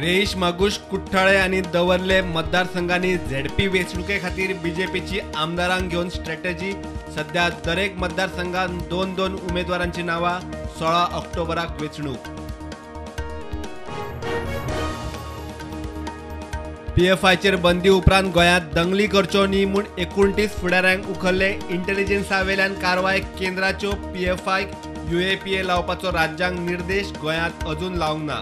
रेईश मागुश कुठ्ठाळे आणि दवर्ले मतदारसंघांनी झेडपी वेचणुके खातीर बीजेपीची आमदारांक घेवन स्ट्रॅटेजी। सध्या दरेक मतदारसंघात दोन दोन उमेदवारांची नावां। 16 ऑक्टोबराक वेचणूक। पीएफआयचेर बंदी उपरांत गोंयांत दंगली करच्यो न्ही म्हूण 29 फुडाऱ्यांक उखल्ले। इंटेलिजन्सावेल्यान कारवाय केंद्राच्यो पीएफआयक यूएपीए लावपाचो राज्यांक निर्देश गोंयांत अजून लावंक ना।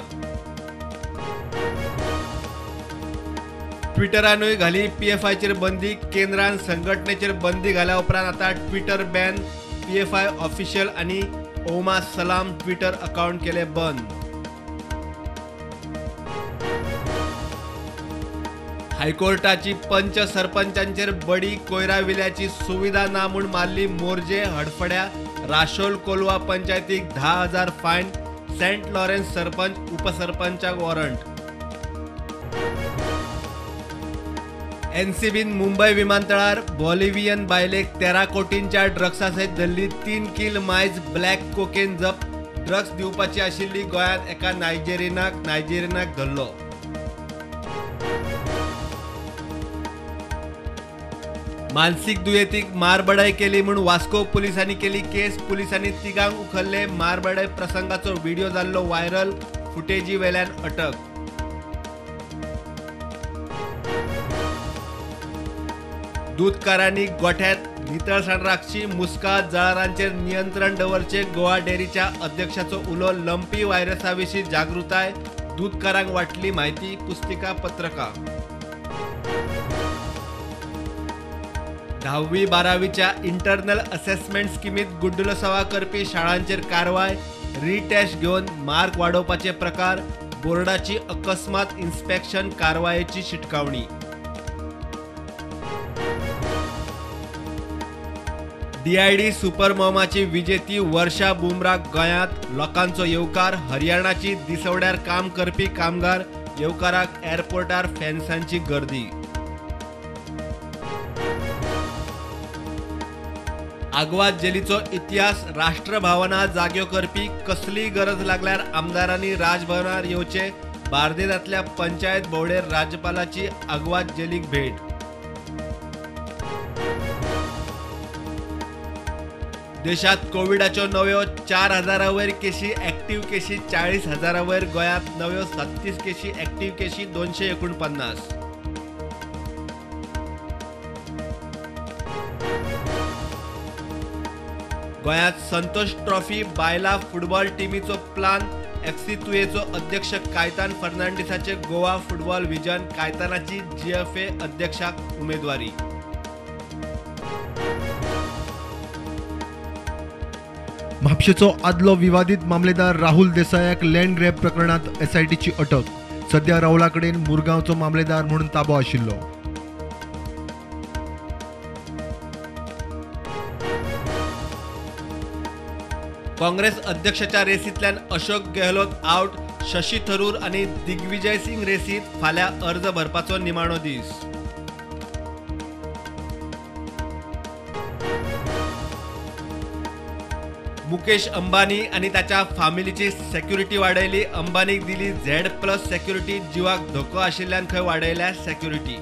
ट्विटरानूय घाली पीएफआयचेर बंदी। केंद्रान संघटनेचेर बंदी घाल्या उपरांत आता ट्विटर बॅन। पीएफआय ऑफिशियल आनी ओमा सलाम ट्विटर अकाउंट केले बंद। हायकोर्टाची पंच सरपंचांचेर बडी कोयराविल्याची सुविधा ना म्हूण मारली मोर्जे। हडफड्या राशोल कोलवा पंचायतीक 10,000 फायन। सेंट लॉरेन्स सरपंच उपसरपंचाक वॉरंट। एनसीबीन मुंबई विमानतळार बॉलिव्हियन बायलेक 13 कोटींच्या ड्रग्सा सयत धरली। 3 किल मायज ब्लॅक कोकेन जप्त। ड्रग्स दिवपाची आशिल्ली गोंयांत एका नायजेरियनाक धरलो। मानसीक दुयेंतीक मारबडाय केली म्हूण वास्को पुलिसांनी केली केस। पुलिसांनी तिगांक उखल्ले। मारबडाय प्रसंगाचो व्हिडिओ जाल्लो व्हायरल। फुटेजी वेल्यान अटक। दूधकारांनी गोठ्यांत नितळसाण राखची। मुस्कात जळारांचेर नियंत्रण दवरचे। गोवा डेअरीच्या अध्यक्षाचो उलो। लंपी व्हायरसा विशीं जागृताय। दूधकारांक वाटली म्हायती। पुस्तिका पत्रकां। 10वी-12वीच्या इंटरनल असेसमेंट स्किमीत गुड्डुलसावा करपी शाळांचेर कारवाय। रिटेस्ट घेवन मार्क वाडोवपाचे प्रकार। बोर्डाची अकस्मात इन्स्पेक्शन कारवायेची शिटकावणी। डीआयडी सुपर मॉमाची विजेती वर्षा बुमरा गोंयांत लोकांचो येवकार। हरियाणाची दिसवड्यार काम करपी कामगार। येवकाराक एअरपोर्टार फॅन्सांची गर्दी। आग्वाद जेलीचो इतिहास। राष्ट्रभावना जाग्यो करपी कसली गरज लागल्यार आमदारांनी राजभवनार येवचे। बार्देजांतल्या पंचायत भोंवडेर राज्यपालाची आग्वाद जेलीक भेट। देशात कोविडाच्यो नव्यो 4,000 वयर केशी। एक्टिव्ह केशी 40,000 वयर। गोंयांत नव्यो 37 केशी। एक्टिव्ह केशी 249। गोंयांत संतोष ट्रॉफी बायला फुटबॉल टीमीचो प्लान। एफसी तुयेचो अध्यक्ष Caitan फर्नांडिसाचे Goa football vision. कायतानाची GFA अध्यक्षाक उमेदवारी। म्हापशेचो आदलो विवादीत मामलेदार राहुल देसायाक लँड ग्रॅब प्रकरणात एसआयटीची अटक। सध्या राहुला कडेन मुरगांवचो मामलेदार म्हणून ताबो आशिल्लो। काँग्रेस अध्यक्षाच्या रेसींतल्यान अशोक गेहलोत आउट। शशी थरूर आणि दिग्विजय सिंग रेसींत। फाल्यां अर्ज भरपाचो निमाणो दीस। मुकेश अंबानी आणि ताच्या फामिलीची सेक्युरिटी वाडयली। अंबानीक दिली Z+ सेक्युरिटी। जिवाक धोको आशिल्ल्यान खंय वाडयल्या सेक्युरिटी।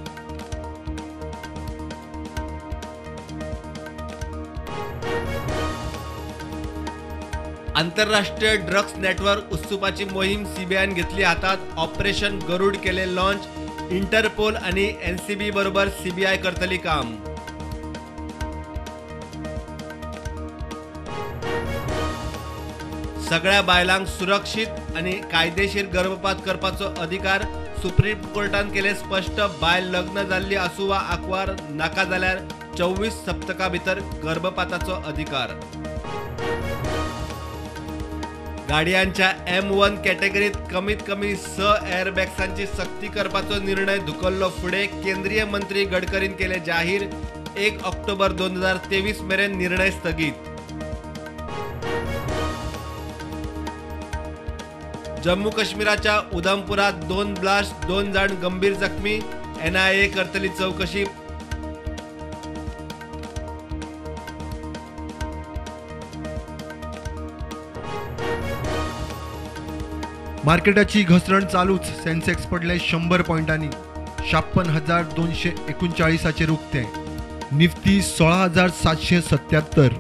आंतरराष्ट्रीय ड्रग्स नेटवर्क उस्तुपाची मोहीम सीबीआयन घेतली हातात। ऑपरेशन गरुड केले लॉन्च। इंटरपोल आणि एनसीबी बरोबर सीबीआय करतली काम। सगळ्या बायलांक सुरक्षीत आणि कायदेशीर गर्भपात करपाचो अधिकार। सुप्रीम कोर्टान केले स्पष्ट। बायल लग्न जाल्ली आसूं वा आंकवार नाका जाल्यार 24 सप्तकां भितर गर्भपाताचो अधिकार। गाडयांच्या M1 कॅटेगरीत कमीत कमी 6 एअरबॅग्सांची सक्ती करपाचो निर्णय धुकल्लो फुडें। केंद्रीय मंत्री गडकरीन केले जाहीर। 1 ऑक्टोबर 2023 मेरेन निर्णय स्थगीत। जम्मू काश्मीराच्या उधमपुरात 2 ब्लास्ट। 2 जण गंभीर जखमी। NIA करतली चौकशी। मार्केटाची घसरण चालूच. सेन्सेक्स पडले 100 पॉइंटांनी 56,239 उक्ते. निफ्टी 16,777